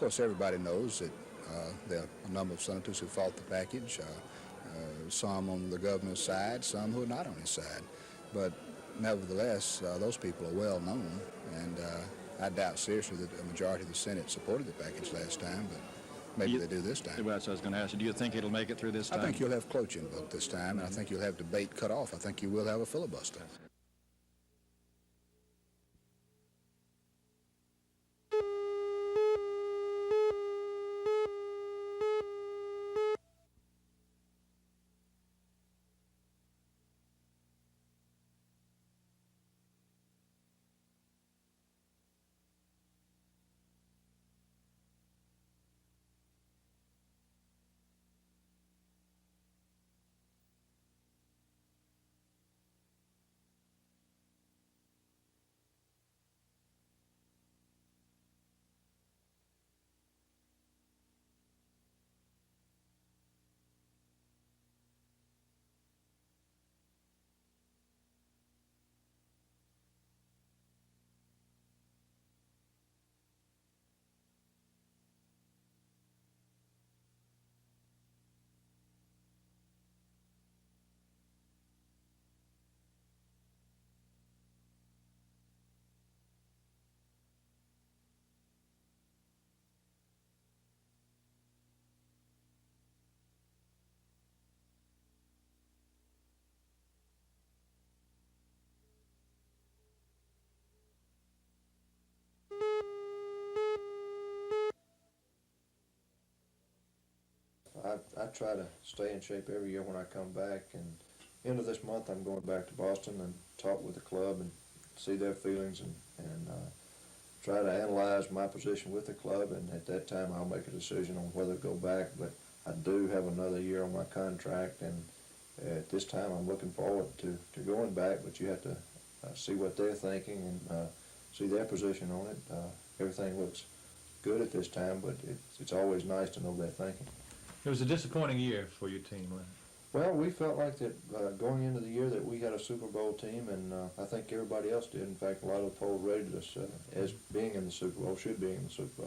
course, everybody knows that there are a number of senators who fought the package, some on the governor's side, some who are not on his side. But nevertheless, those people are well known, and I doubt seriously that a majority of the Senate supported the package last time, but maybe they do this time. Well, so I was going to ask you, do you think it'll make it through this time? I think you'll have cloture in vote this time, and I think you'll have debate cut off. I think you will have a filibuster. I try to stay in shape every year when I come back, and end of this month I'm going back to Boston and talk with the club and see their feelings and try to analyze my position with the club, and at that time I'll make a decision on whether to go back. But I do have another year on my contract, and at this time I'm looking forward to going back, but you have to see what they're thinking and see their position on it. Everything looks good at this time, but it's always nice to know their thinking. It was a disappointing year for your team, wasn't it? Well, we felt like that going into the year that we had a Super Bowl team, and I think everybody else did. In fact, a lot of the polls rated us as being in the Super Bowl, should be in the Super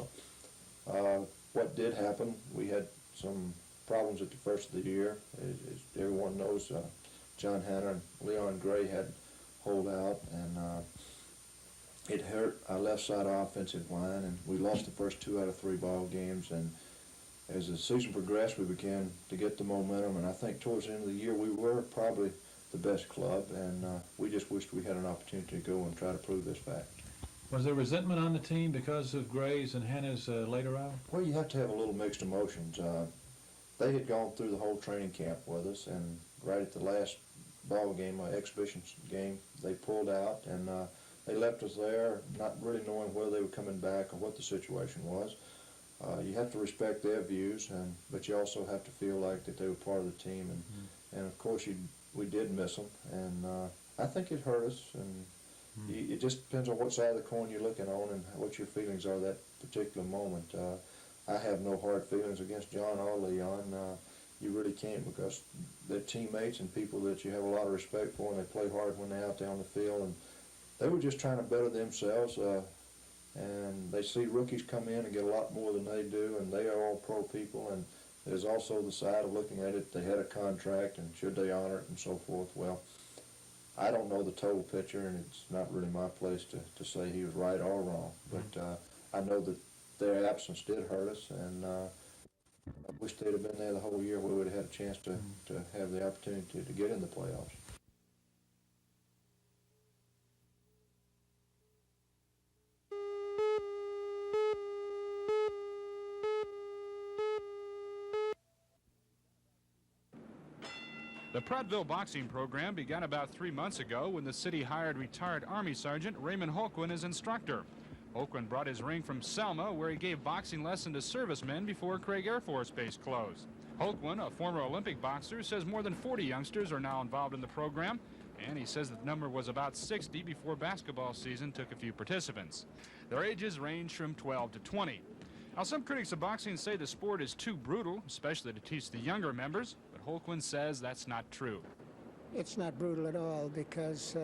Bowl. What did happen, we had some problems at the first of the year. As everyone knows, John Hanna and Leon Gray had holdout, and it hurt our left side offensive line, and we lost the first 2 out of 3 ball games. And as the season progressed, we began to get the momentum, and I think towards the end of the year we were probably the best club, and we just wished we had an opportunity to go and try to prove this fact. Was there resentment on the team because of Gray's and Hanna's later out? Well, you have to have a little mixed emotions. They had gone through the whole training camp with us, and right at the last ball game, exhibition game, they pulled out, and they left us there not really knowing whether they were coming back or what the situation was. You have to respect their views, but you also have to feel like that they were part of the team, and of course we did miss them, and I think it hurt us, and it just depends on what side of the coin you're looking on and what your feelings are that particular moment. I have no hard feelings against John or Leon. You really can't, because they're teammates and people that you have a lot of respect for, and they play hard when they're out there on the field, and they were just trying to better themselves. And they see rookies come in and get a lot more than they do, and they are all pro people, and there's also the side of looking at it, they had a contract, and should they honor it, and so forth. Well, I don't know the total picture, and it's not really my place to say he was right or wrong, but I know that their absence did hurt us, and I wish they'd have been there the whole year. We would have had a chance to have the opportunity to get in the playoffs. The Prattville boxing program began about 3 months ago when the city hired retired Army Sergeant Raymond Holquin as instructor. Holquin brought his ring from Selma, where he gave boxing lessons to servicemen before Craig Air Force Base closed. Holquin, a former Olympic boxer, says more than 40 youngsters are now involved in the program, and he says that the number was about 60 before basketball season took a few participants. Their ages range from 12 to 20. Now, some critics of boxing say the sport is too brutal, especially to teach the younger members, but Holquin says that's not true. It's not brutal at all, because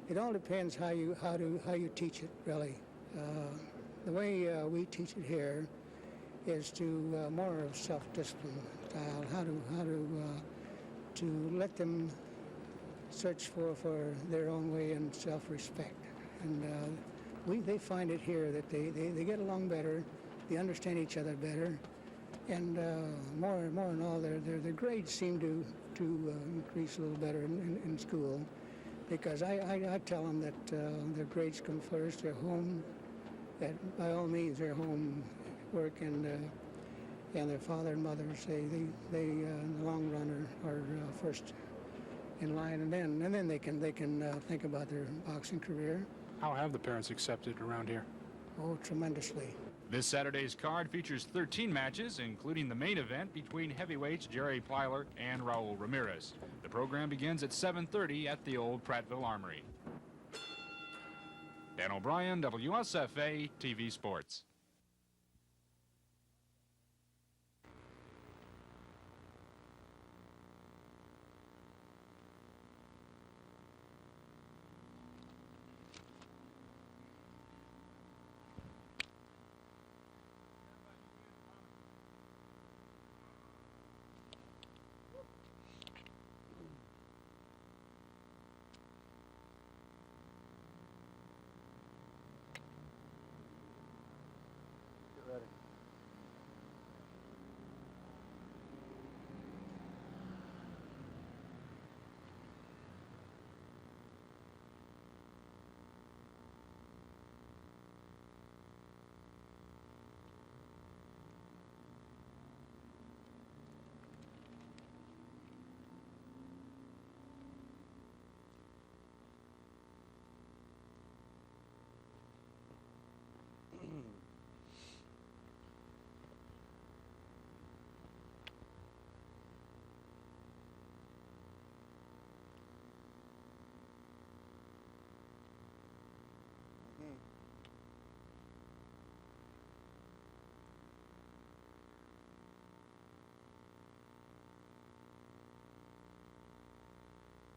it all depends how you teach it, really. the way we teach it here is to more of self-discipline style, to let them search for their own way and self-respect. And they find it here that they get along better, they understand each other better, and more and all, their grades seem to increase a little better in school, because I tell them that their grades come first, their home, that by all means their home work and their father and mother say they in the long run are first in line, and then they can think about their boxing career. How have the parents accepted around here? Oh, tremendously. This Saturday's card features 13 matches, including the main event between heavyweights Jerry Plyler and Raul Ramirez. The program begins at 7:30 at the old Prattville Armory. Dan O'Brien, WSFA TV Sports.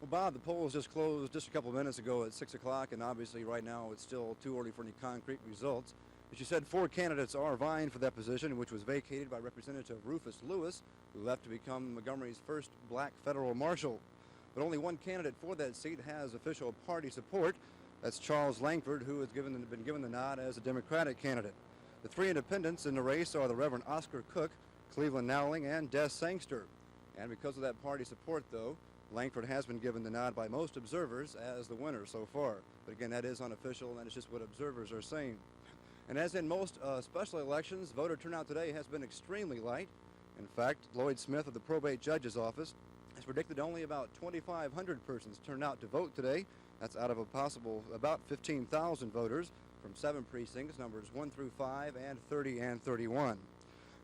Well, Bob, the polls just closed just a couple of minutes ago at 6 o'clock, and obviously right now it's still too early for any concrete results. As you said, 4 candidates are vying for that position, which was vacated by Representative Rufus Lewis, who left to become Montgomery's first black federal marshal. But only one candidate for that seat has official party support. That's Charles Langford, who has been given the nod as a Democratic candidate. The 3 independents in the race are the Reverend Oscar Cook, Cleveland Nowling, and Des Sangster. And because of that party support, though, Langford has been given the nod by most observers as the winner so far. But again, that is unofficial, and that is just what observers are saying. And as in most special elections, voter turnout today has been extremely light. In fact, Lloyd Smith of the Probate Judge's Office has predicted only about 2,500 persons turn out to vote today. That's out of a possible about 15,000 voters from 7 precincts, numbers 1 through 5 and 30 and 31.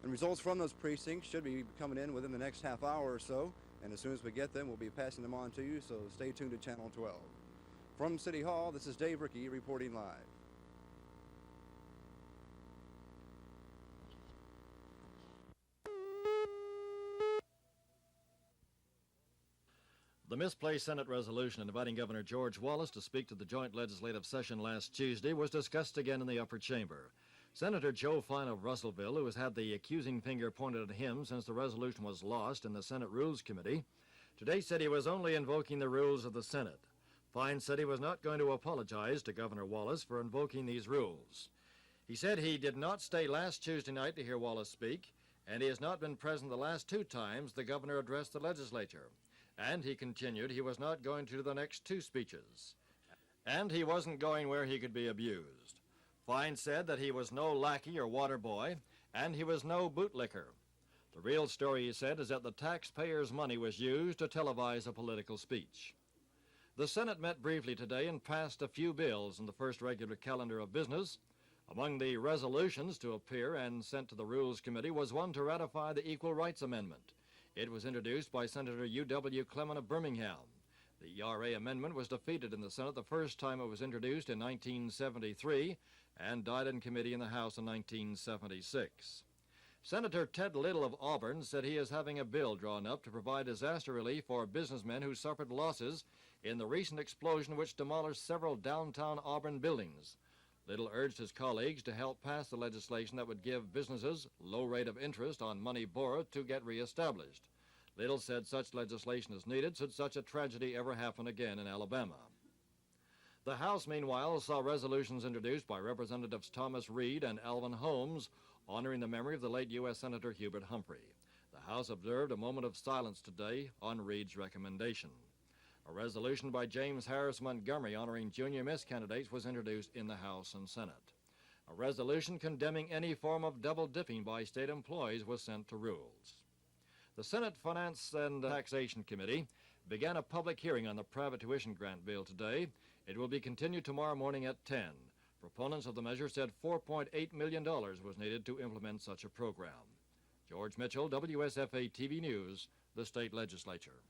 And results from those precincts should be coming in within the next half hour or so. And as soon as we get them, we'll be passing them on to you, so stay tuned to Channel 12. From City Hall, this is Dave Rickey reporting live. The misplaced Senate resolution inviting Governor George Wallace to speak to the joint legislative session last Tuesday was discussed again in the upper chamber. Senator Joe Fine of Russellville, who has had the accusing finger pointed at him since the resolution was lost in the Senate Rules Committee, today said he was only invoking the rules of the Senate. Fine said he was not going to apologize to Governor Wallace for invoking these rules. He said he did not stay last Tuesday night to hear Wallace speak, and he has not been present the last 2 times the governor addressed the legislature. And he continued he was not going to the next 2 speeches. And he wasn't going where he could be abused. Fine said that he was no lackey or water boy, and he was no bootlicker. The real story, he said, is that the taxpayers' money was used to televise a political speech. The Senate met briefly today and passed a few bills in the first regular calendar of business. Among the resolutions to appear and sent to the Rules Committee was one to ratify the Equal Rights Amendment. It was introduced by Senator U.W. Clement of Birmingham. The ERA amendment was defeated in the Senate the first time it was introduced in 1973 and died in committee in the House in 1976. Senator Ted Little of Auburn said he is having a bill drawn up to provide disaster relief for businessmen who suffered losses in the recent explosion which demolished several downtown Auburn buildings. Little urged his colleagues to help pass the legislation that would give businesses low rate of interest on money borrowed to get reestablished. Little said such legislation is needed should such a tragedy ever happen again in Alabama. The House, meanwhile, saw resolutions introduced by Representatives Thomas Reed and Alvin Holmes honoring the memory of the late U.S. Senator Hubert Humphrey. The House observed a moment of silence today on Reed's recommendation. A resolution by James Harris Montgomery honoring junior Miss candidates was introduced in the House and Senate. A resolution condemning any form of double-dipping by state employees was sent to rules. The Senate Finance and Taxation Committee began a public hearing on the private tuition grant bill today. It will be continued tomorrow morning at 10. Proponents of the measure said $4.8 million was needed to implement such a program. George Mitchell, WSFA TV News, the state legislature.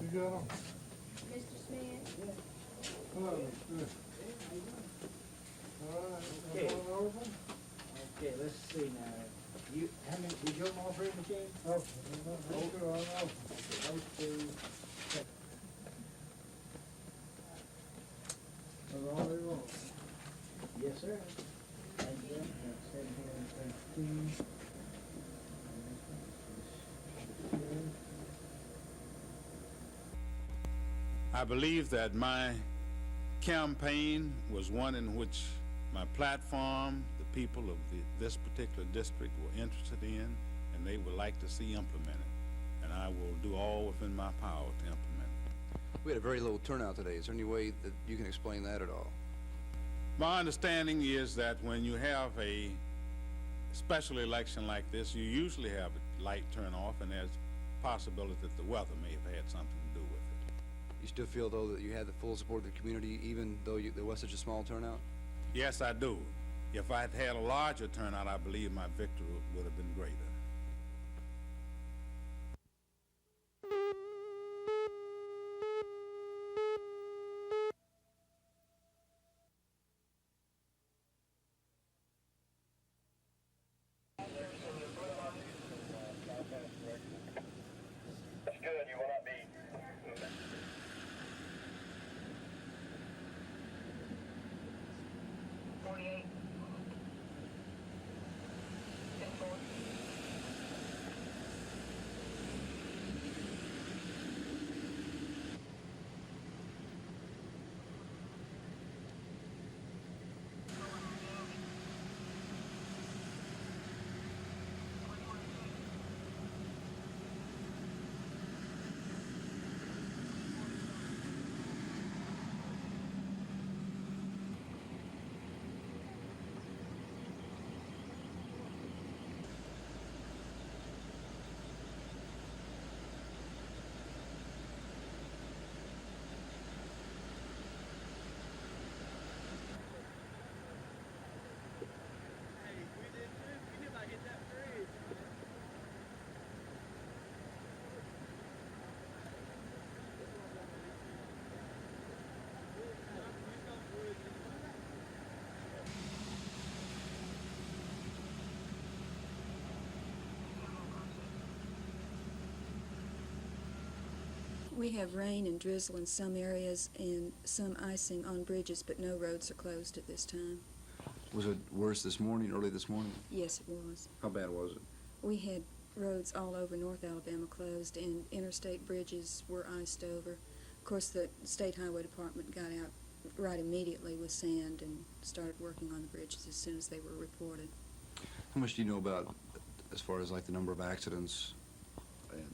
You got 'em? Mr. Smith? Hello, Mr. Smith. All right, Okay. one over. Okay, let's see now. You, how many, did your mom bring machine? Oh, those two are open. Those two. That's all they want. Yes, sir. Thank you. 713. I believe that my campaign was one in which my platform, the people of this particular district were interested in, and they would like to see implemented. And I will do all within my power to implement it. We had a very low turnout today. Is there any way that you can explain that at all? My understanding is that when you have a special election like this, you usually have a light turnoff, and there's possibility that the weather may have had something to do with it. You still feel, though, that you had the full support of the community, even though there was such a small turnout? Yes, I do. If I'd had a larger turnout, I believe my victory would have been greater. We have rain and drizzle in some areas and some icing on bridges, but no roads are closed at this time. Was it worse this morning, early this morning? Yes, it was. How bad was it? We had roads all over North Alabama closed, and interstate bridges were iced over. Of course, the State Highway Department got out right immediately with sand and started working on the bridges as soon as they were reported. How much do you know about, as far as like the number of accidents? And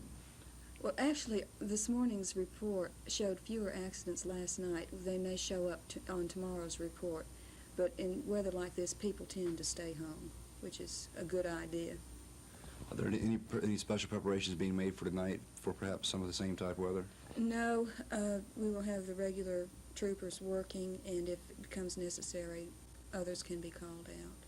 Well, actually, this morning's report showed fewer accidents last night. They may show up on tomorrow's report. But in weather like this, people tend to stay home, which is a good idea. are there any special preparations being made for tonight for perhaps some of the same type weather? No, we will have the regular troopers working, and if it becomes necessary, others can be called out.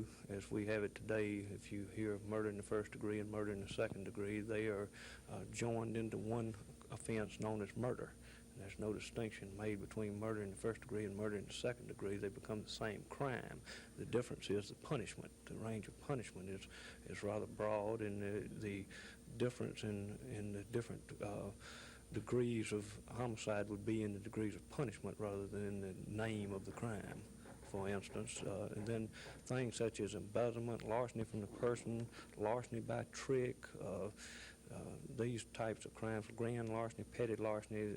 do as we have it today. If you hear of murder in the first degree and murder in the second degree, they are joined into one offense known as murder. And there's no distinction made between murder in the first degree and murder in the second degree. They become the same crime. The difference is the punishment. The range of punishment is rather broad, and the difference in the different degrees of homicide would be in the degrees of punishment rather than in the name of the crime, for instance. And then things such as embezzlement, larceny from the person, larceny by trick, these types of crimes, grand larceny, petty larceny,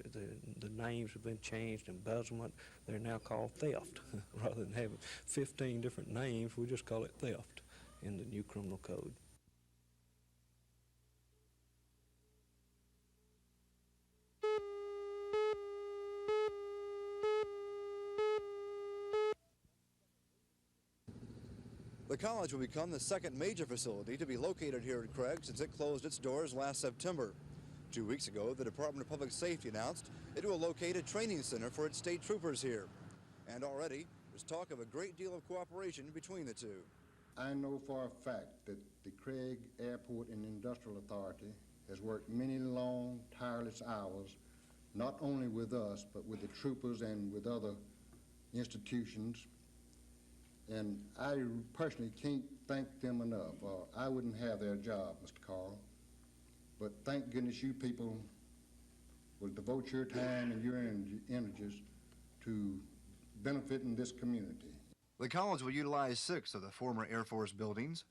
the names have been changed. Embezzlement, they're now called theft. Rather than having 15 different names, we just call it theft in the new criminal code. The college will become the second major facility to be located here at Craig since it closed its doors last September. 2 weeks ago, the Department of Public Safety announced it will locate a training center for its state troopers here. And already, there's talk of a great deal of cooperation between the two. I know for a fact that the Craig Airport and Industrial Authority has worked many long, tireless hours, not only with us, but with the troopers and with other institutions. And I personally can't thank them enough. I wouldn't have their job, Mr. Carl. But thank goodness you people will devote your time and your energies to benefiting this community. The college will utilize 6 of the former Air Force buildings.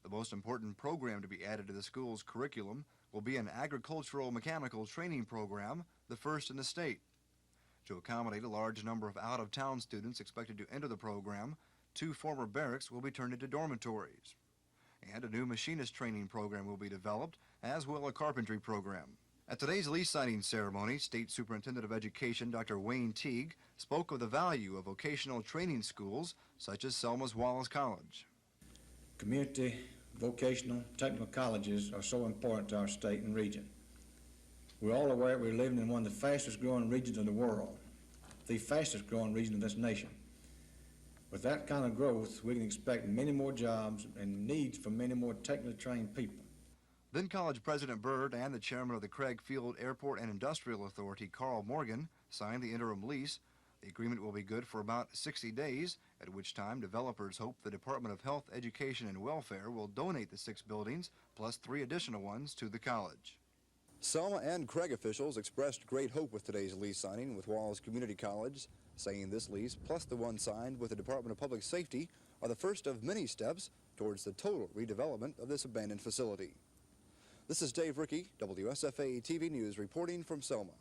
The most important program to be added to the school's curriculum will be an agricultural mechanical training program, the first in the state. To accommodate a large number of out-of-town students expected to enter the program, 2 former barracks will be turned into dormitories. And a new machinist training program will be developed, as will a carpentry program. At today's lease signing ceremony, State Superintendent of Education Dr. Wayne Teague spoke of the value of vocational training schools such as Selma's Wallace College. Community vocational technical colleges are so important to our state and region. We're all aware we're living in one of the fastest growing regions of the world, the fastest growing region of this nation. With that kind of growth, we can expect many more jobs and needs for many more technically trained people. Then College President Byrd and the chairman of the Craig Field Airport and Industrial Authority, Carl Morgan, signed the interim lease. The agreement will be good for about 60 days, at which time developers hope the Department of Health, Education, and Welfare will donate the 6 buildings, plus 3 additional ones, to the college. Selma and Craig officials expressed great hope with today's lease signing with Wallace Community College, saying this lease, plus the one signed with the Department of Public Safety, are the first of many steps towards the total redevelopment of this abandoned facility. This is Dave Rickey, WSFA TV News, reporting from Selma.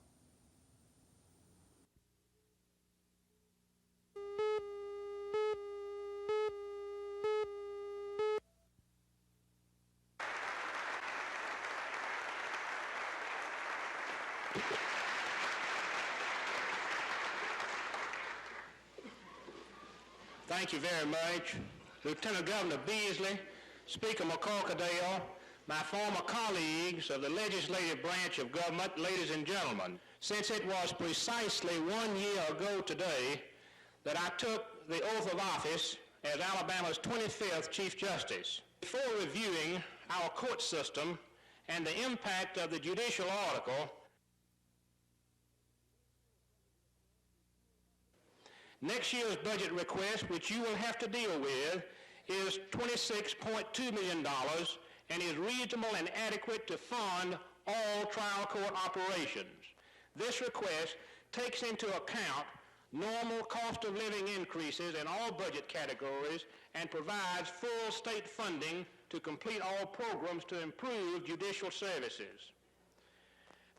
Thank you very much. Lieutenant Governor Beasley, Speaker McCorkadale, my former colleagues of the legislative branch of government, ladies and gentlemen, since it was precisely 1 year ago today that I took the oath of office as Alabama's 25th Chief Justice. Before reviewing our court system and the impact of the judicial article, next year's budget request, which you will have to deal with, is $26.2 million and is reasonable and adequate to fund all trial court operations. This request takes into account normal cost of living increases in all budget categories and provides full state funding to complete all programs to improve judicial services.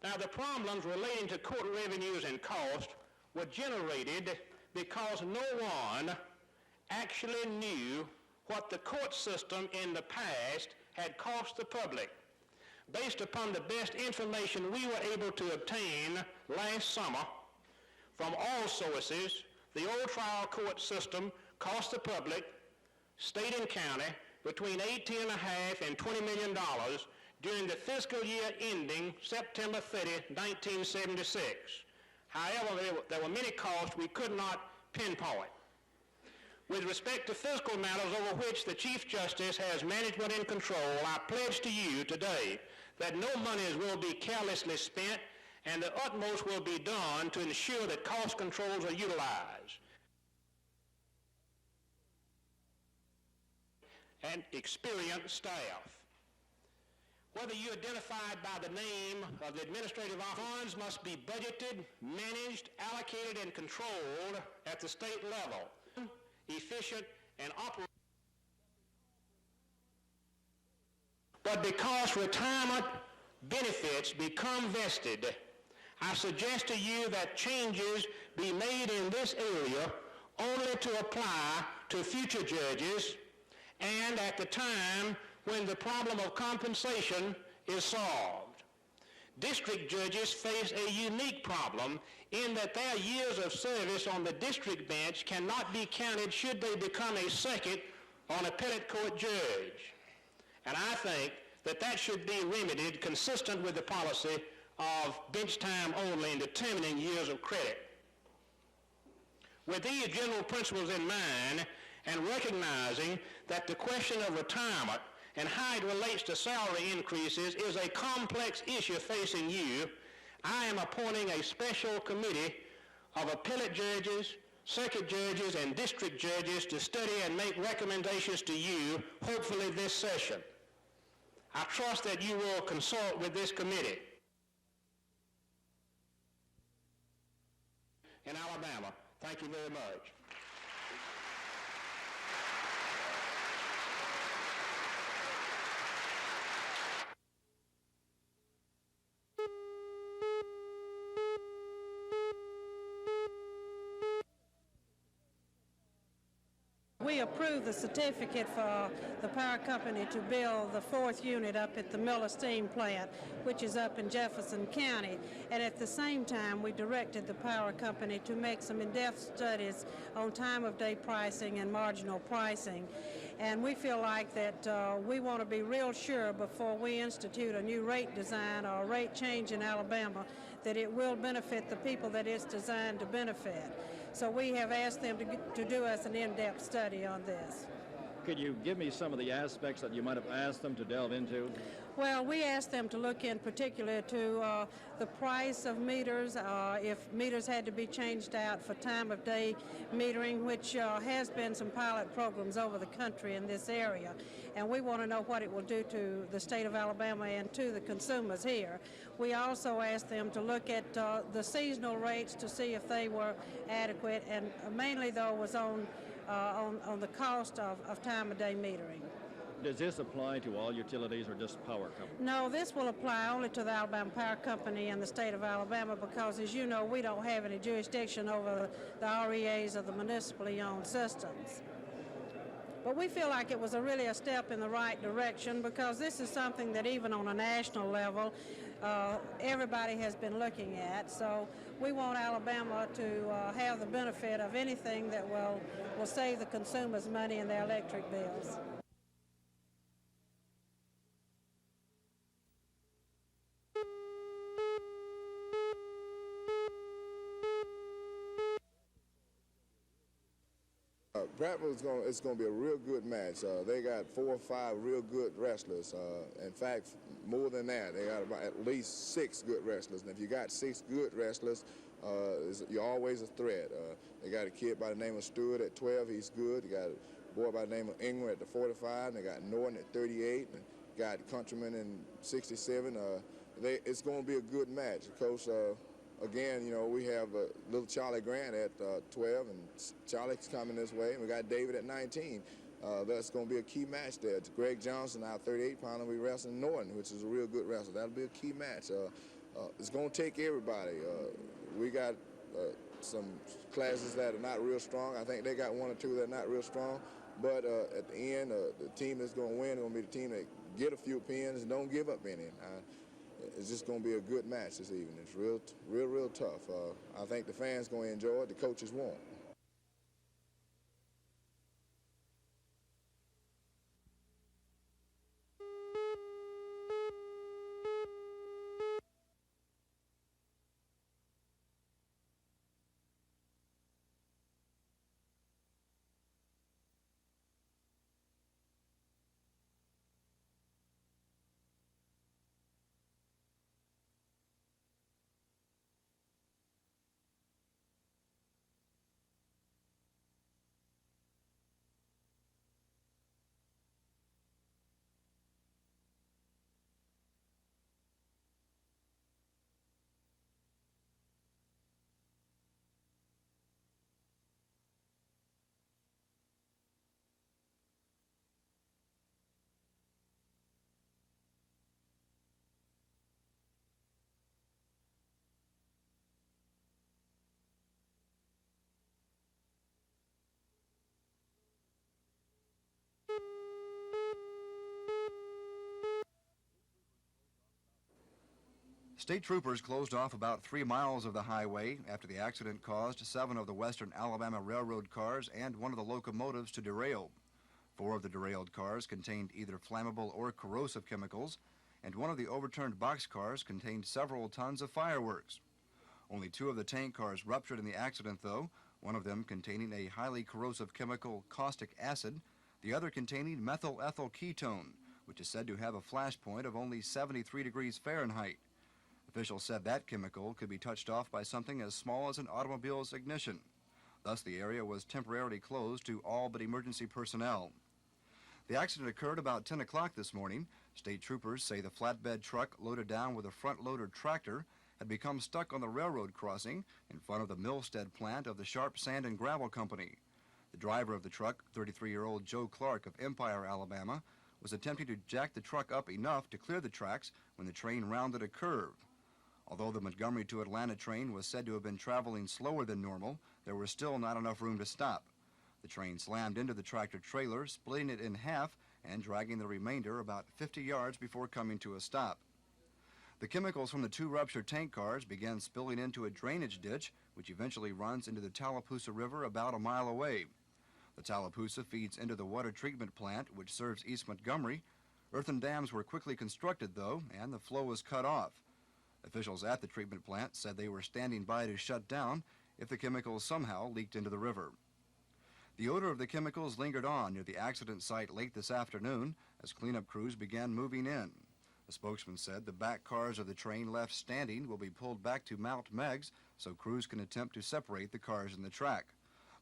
Now, the problems relating to court revenues and cost were generated because no one actually knew what the court system in the past had cost the public. Based upon the best information we were able to obtain last summer from all sources, the old trial court system cost the public, state and county, between $18.5 and $20 million during the fiscal year ending September 30, 1976. However, there were many costs we could not pinpoint. With respect to fiscal matters over which the Chief Justice has management and control, I pledge to you today that no monies will be carelessly spent and the utmost will be done to ensure that cost controls are utilized. And experienced staff. Whether you're identified by the name of the administrative office, funds must be budgeted, managed, allocated, and controlled at the state level, efficient and operational. But because retirement benefits become vested, I suggest to you that changes be made in this area only to apply to future judges and at the time when the problem of compensation is solved. District judges face a unique problem in that their years of service on the district bench cannot be counted should they become a second on appellate court judge. And I think that that should be remedied consistent with the policy of bench time only in determining years of credit. With these general principles in mind, and recognizing that the question of retirement and how it relates to salary increases is a complex issue facing you, I am appointing a special committee of appellate judges, circuit judges, and district judges to study and make recommendations to you, hopefully this session. I trust that you will consult with this committee. In Alabama, thank you very much. We approved the certificate for the power company to build the 4th unit up at the Miller Steam Plant, which is up in Jefferson County. And at the same time, we directed the power company to make some in-depth studies on time-of-day pricing and marginal pricing. And we feel like that we want to be real sure before we institute a new rate design or a rate change in Alabama that it will benefit the people that it's designed to benefit. So we have asked them to do us an in-depth study on this. Could you give me some of the aspects that you might have asked them to delve into? Well, we asked them to look in particular to the price of meters, if meters had to be changed out for time-of-day metering, which has been some pilot programs over the country in this area. And we want to know what it will do to the state of Alabama and to the consumers here. We also asked them to look at the seasonal rates to see if they were adequate, and mainly, though, was on the cost of time-of-day metering. Does this apply to all utilities or just power companies? No, this will apply only to the Alabama Power Company and the state of Alabama because, as you know, we don't have any jurisdiction over the REAs of the municipally owned systems. But we feel like it was really a step in the right direction because this is something that even on a national level, everybody has been looking at. So we want Alabama to have the benefit of anything that will save the consumers money in their electric bills. Prattville it's going to be a real good match. They got 4 or 5 real good wrestlers. In fact, more than that, they got about at least 6 good wrestlers. And if you got 6 good wrestlers, you're always a threat. They got a kid by the name of Stewart at 12. He's good. They got a boy by the name of Ingram at the 45. And they got Norton at 38. And got Countryman in 67. It's going to be a good match. Of course, again, you know, we have little Charlie Grant at 12, and Charlie's coming this way, and we got David at 19. That's going to be a key match there. Greg Johnson, our 38-pounder, we wrestling Norton, which is a real good wrestler. That'll be a key match. It's going to take everybody. We got some classes that are not real strong. I think they got 1 or 2 that are not real strong. But at the end, the team that's going to win is going to be the team that get a few pins and don't give up any. It's just going to be a good match this evening. It's real tough. I think the fans going to enjoy it. The coaches won't. State troopers closed off about 3 miles of the highway after the accident caused 7 of the Western Alabama Railroad cars and one of the locomotives to derail. 4 of the derailed cars contained either flammable or corrosive chemicals, and one of the overturned boxcars contained several tons of fireworks. Only 2 of the tank cars ruptured in the accident, though, one of them containing a highly corrosive chemical caustic acid, the other containing methyl ethyl ketone, which is said to have a flash point of only 73 degrees Fahrenheit. Officials said that chemical could be touched off by something as small as an automobile's ignition. Thus, the area was temporarily closed to all but emergency personnel. The accident occurred about 10 o'clock this morning. State troopers say the flatbed truck loaded down with a front-loader tractor had become stuck on the railroad crossing in front of the Millstead plant of the Sharp Sand and Gravel Company. The driver of the truck, 33-year-old Joe Clark of Empire, Alabama, was attempting to jack the truck up enough to clear the tracks when the train rounded a curve. Although the Montgomery to Atlanta train was said to have been traveling slower than normal, there was still not enough room to stop. The train slammed into the tractor trailer, splitting it in half and dragging the remainder about 50 yards before coming to a stop. The chemicals from the 2 ruptured tank cars began spilling into a drainage ditch, which eventually runs into the Tallapoosa River about a mile away. The Tallapoosa feeds into the water treatment plant, which serves East Montgomery. Earthen dams were quickly constructed, though, and the flow was cut off. Officials at the treatment plant said they were standing by to shut down if the chemicals somehow leaked into the river. The odor of the chemicals lingered on near the accident site late this afternoon as cleanup crews began moving in. A spokesman said the back cars of the train left standing will be pulled back to Mount Meigs so crews can attempt to separate the cars in the track.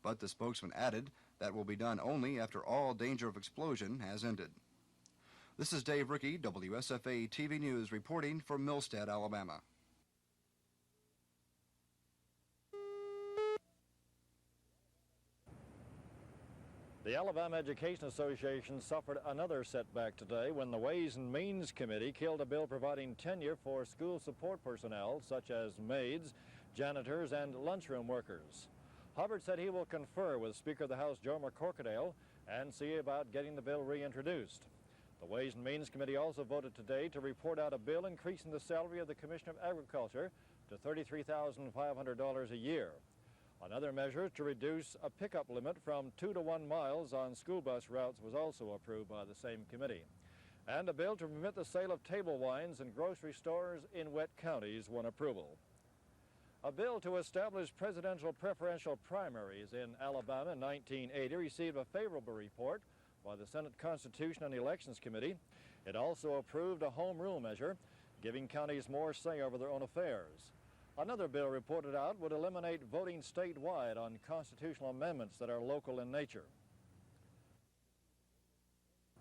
But the spokesman added that will be done only after all danger of explosion has ended. This is Dave Rickey, WSFA TV News, reporting from Millstead, Alabama. The Alabama Education Association suffered another setback today when the Ways and Means Committee killed a bill providing tenure for school support personnel such as maids, janitors, and lunchroom workers. Hubbard said he will confer with Speaker of the House Joe McCorkadale and see about getting the bill reintroduced. The Ways and Means Committee also voted today to report out a bill increasing the salary of the Commissioner of Agriculture to $33,500 a year. Another measure to reduce a pickup limit from 2 to 1 miles on school bus routes was also approved by the same committee. And a bill to permit the sale of table wines in grocery stores in wet counties won approval. A bill to establish presidential preferential primaries in Alabama in 1980 received a favorable report by the Senate Constitution and Elections Committee. It also approved a home rule measure, giving counties more say over their own affairs. Another bill reported out would eliminate voting statewide on constitutional amendments that are local in nature.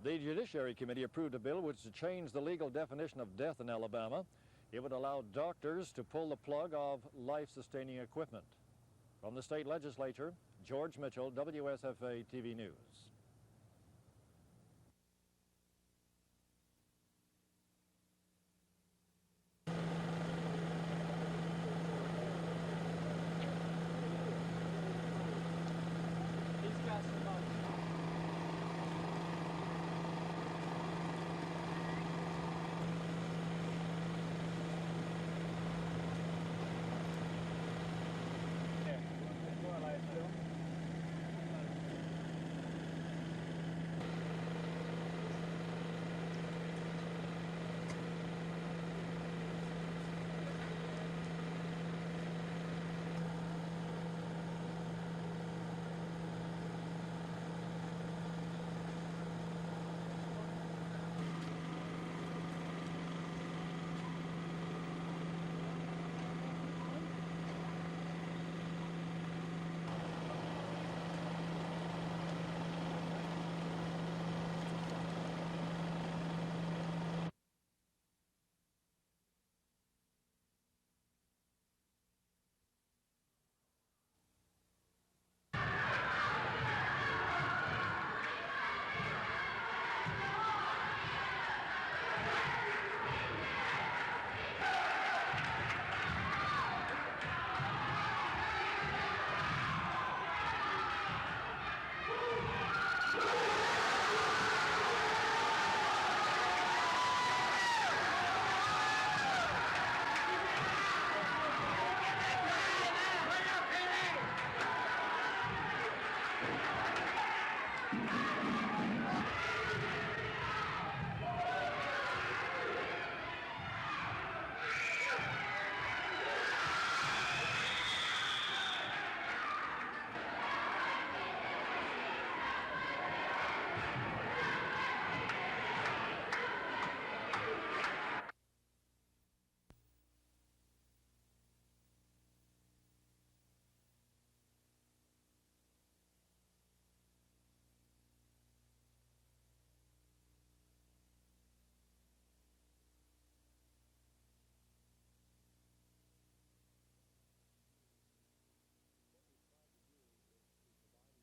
The Judiciary Committee approved a bill which would change the legal definition of death in Alabama. It would allow doctors to pull the plug of life-sustaining equipment. From the state legislature, George Mitchell, WSFA TV News.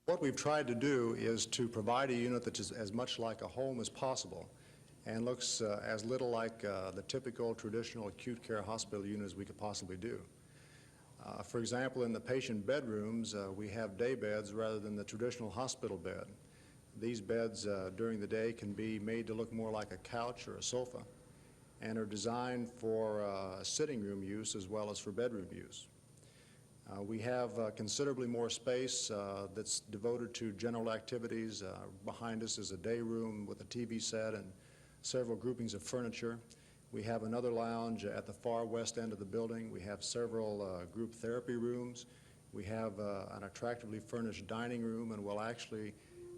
What we've tried to do is to provide a unit that is as much like a home as possible and looks as little like the typical traditional acute care hospital unit as we could possibly do. For example, in the patient bedrooms, we have day beds rather than the traditional hospital bed. These beds during the day can be made to look more like a couch or a sofa and are designed for sitting room use as well as for bedroom use. We have considerably more space that's devoted to general activities. Behind us is a day room with a TV set and several groupings of furniture. We have another lounge at the far west end of the building. We have several group therapy rooms. We have an attractively furnished dining room, and we'll actually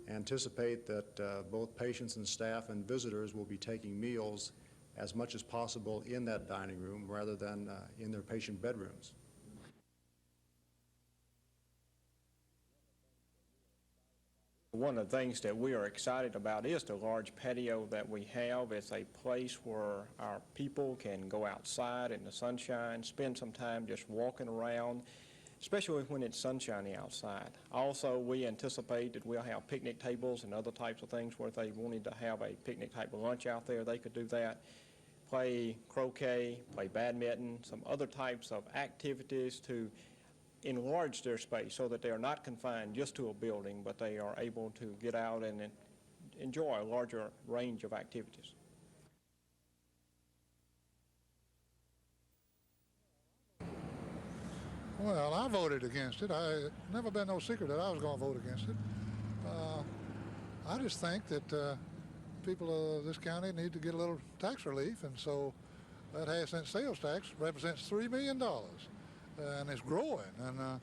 anticipate that both patients and staff and visitors will be taking meals as much as possible in that dining room rather than in their patient bedrooms. One of the things that we are excited about is the large patio that we have. It's a place where our people can go outside in the sunshine, spend some time just walking around, especially when it's sunshiny outside. Also, we anticipate that we'll have picnic tables and other types of things where if they wanted to have a picnic type of lunch out there, they could do that. Play croquet, play badminton, some other types of activities to enlarge their space so that they are not confined just to a building, but they are able to get out and enjoy a larger range of activities. Well, I voted against it. It's never been no secret that I was going to vote against it. I just think that people of this county need to get a little tax relief, and so that half-cent sales tax represents $3 million. And it's growing, and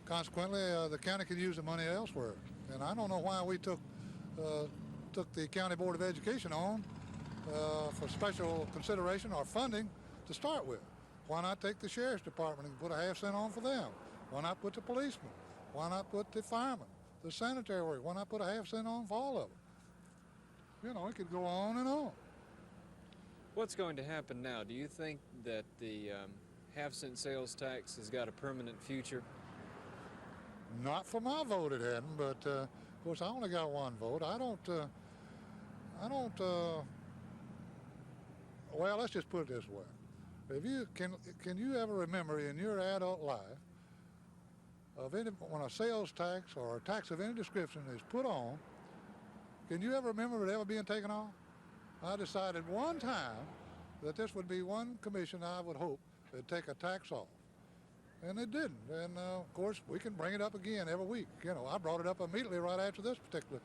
consequently the county could use the money elsewhere. And I don't know why we took the County Board of Education on for special consideration or funding to start with. Why not take the Sheriff's Department and put a half-cent on for them? Why not put the policemen? Why not put the firemen, the sanitary workers? Why not put a half-cent on for all of them? You know, it could go on and on. What's going to happen now? Do you think that the half-cent sales tax has got a permanent future? Not for my vote it hadn't, but of course I only got one vote. Well, let's just put it this way. If you can you ever remember in your adult life when a sales tax or a tax of any description is put on, can you ever remember it ever being taken off? I decided one time that this would be one commission I would hope they'd take a tax off, and they didn't. And of course, we can bring it up again every week. You know, I brought it up immediately right after this particular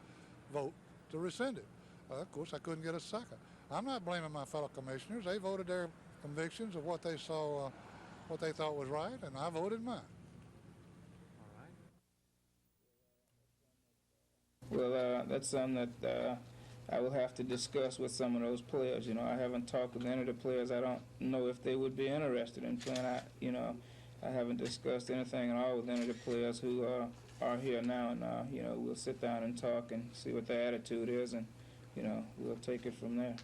vote to rescind it. Of course, I couldn't get a second. I'm not blaming my fellow commissioners. They voted their convictions of what they saw, what they thought was right, and I voted mine. Well, that's something that I will have to discuss with some of those players. You know, I haven't talked with any of the players. I don't know if they would be interested in playing. I haven't discussed anything at all with any of the players who are here now, and we'll sit down and talk and see what their attitude is, and we'll take it from there.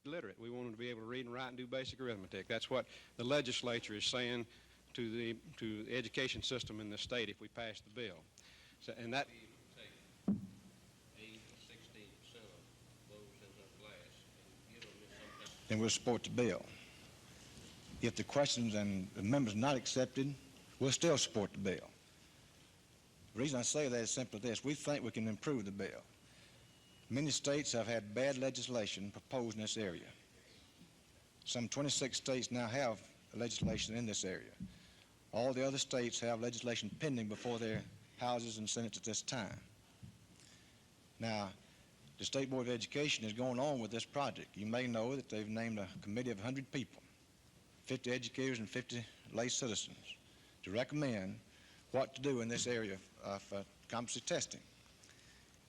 Literate. We want them to be able to read and write and do basic arithmetic. That's what the legislature is saying to the education system in the state if we pass the bill. So, and that. Then we'll support the bill. If the questions and the members are not accepted, we'll still support the bill. The reason I say that is simply this: we think we can improve the bill. Many states have had bad legislation proposed in this area. Some 26 states now have legislation in this area. All the other states have legislation pending before their houses and senates at this time. Now, the State Board of Education is going on with this project. You may know that they've named a committee of 100 people, 50 educators and 50 lay citizens, to recommend what to do in this area of competency testing.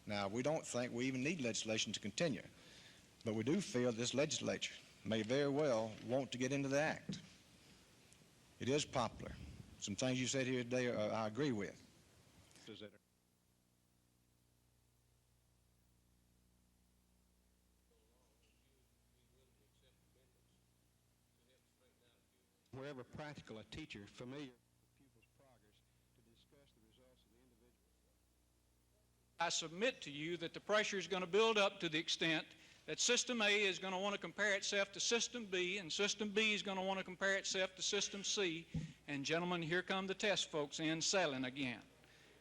Now, we don't think we even need legislation to continue, but we do feel this legislature may very well want to get into the act. It is popular. Some things you said here today I agree with. wherever practical, a teacher familiar with the pupil's progress to discuss the results of the individual. I submit to you that the pressure is going to build up to the extent that System A is going to want to compare itself to System B, and System B is going to want to compare itself to System C. And gentlemen, here come the test folks in selling again.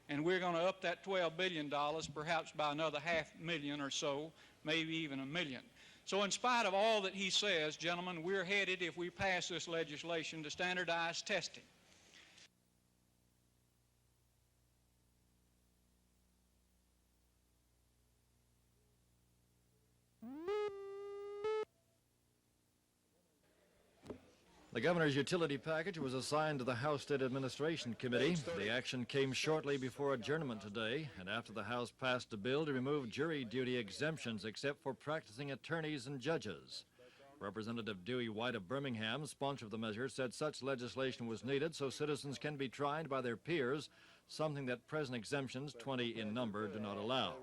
And we're going to up that $12 billion perhaps by another $500,000 or so, maybe even $1 million. So in spite of all that he says, gentlemen, we're headed, if we pass this legislation, to standardize testing. The governor's utility package was assigned to the House State Administration Committee. The action came shortly before adjournment today, and after the House passed a bill to remove jury duty exemptions except for practicing attorneys and judges. Representative Dewey White of Birmingham, sponsor of the measure, said such legislation was needed so citizens can be tried by their peers, something that present exemptions, 20 in number, do not allow.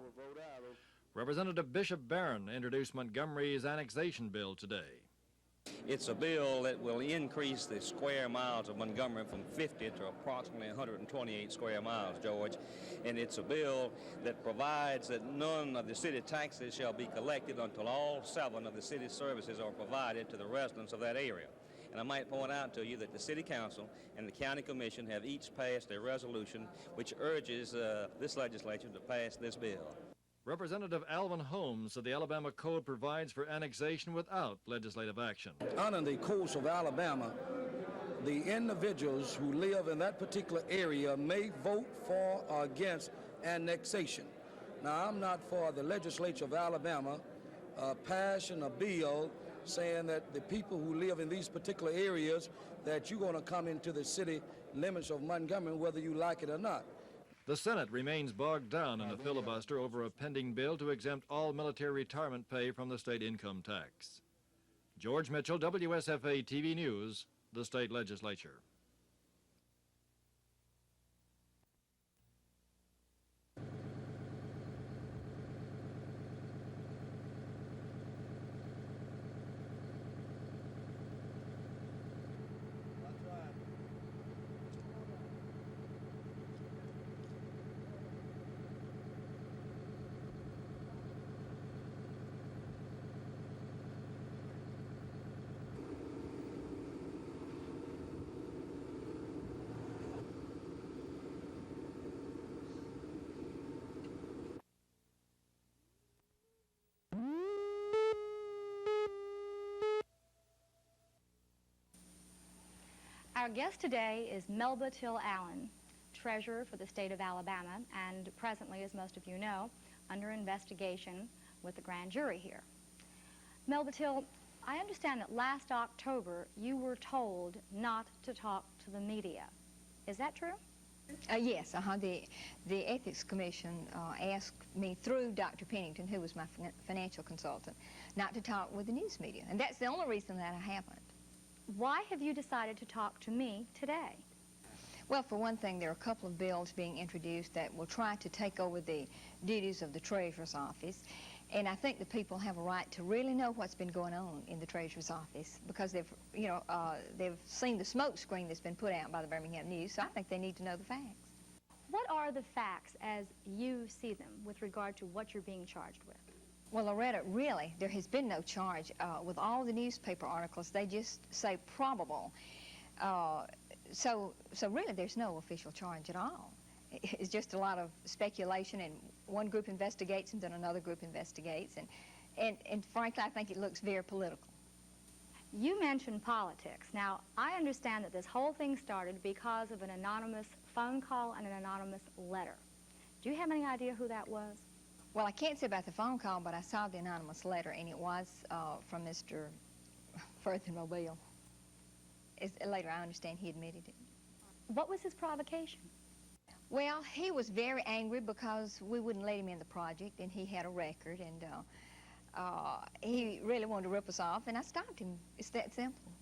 Representative Bishop Barron introduced Montgomery's annexation bill today. It's a bill that will increase the square miles of Montgomery from 50 to approximately 128 square miles, George. And it's a bill that provides that none of the city taxes shall be collected until all 7 of the city services are provided to the residents of that area. And I might point out to you that the City Council and the County Commission have each passed a resolution which urges this legislature to pass this bill. Representative Alvin Holmes said the Alabama Code provides for annexation without legislative action. Under the codes of Alabama, the individuals who live in that particular area may vote for or against annexation. Now, I'm not for the legislature of Alabama passing a bill saying that the people who live in these particular areas, that you're going to come into the city limits of Montgomery whether you like it or not. The Senate remains bogged down in a filibuster over a pending bill to exempt all military retirement pay from the state income tax. George Mitchell, WSFA TV News, the state legislature. Our guest today is Melba Till Allen, Treasurer for the state of Alabama, and presently, as most of you know, under investigation with the grand jury here. Melba Till, I understand that last October you were told not to talk to the media. Is that true? Yes, the Ethics Commission asked me through Dr. Pennington, who was my financial consultant, not to talk with the news media, and that's the only reason that I haven't. Why have you decided to talk to me today? Well, for one thing, there are a couple of bills being introduced that will try to take over the duties of the Treasurer's office, and I think the people have a right to really know what's been going on in the Treasurer's office because they've seen the smoke screen that's been put out by the Birmingham News, so I think they need to know the facts. What are the facts as you see them with regard to what you're being charged with? Well, Loretta, really, there has been no charge. With all the newspaper articles, they just say probable. So really, there's no official charge at all. It's just a lot of speculation, and one group investigates and then another group investigates, and frankly, I think it looks very political. You mentioned politics. Now, I understand that this whole thing started because of an anonymous phone call and an anonymous letter. Do you have any idea who that was? Well, I can't say about the phone call, but I saw the anonymous letter, and it was from Mr. Firth and Mobile. Later, I understand he admitted it. What was his provocation? Well, he was very angry because we wouldn't let him in the project, and he had a record, and he really wanted to rip us off, and I stopped him. It's that simple.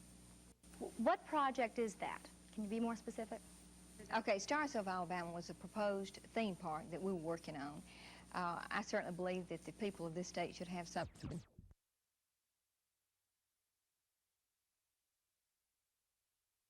What project is that? Can you be more specific? Okay, Stars of Alabama was a proposed theme park that we were working on. I certainly believe that the people of this state should have something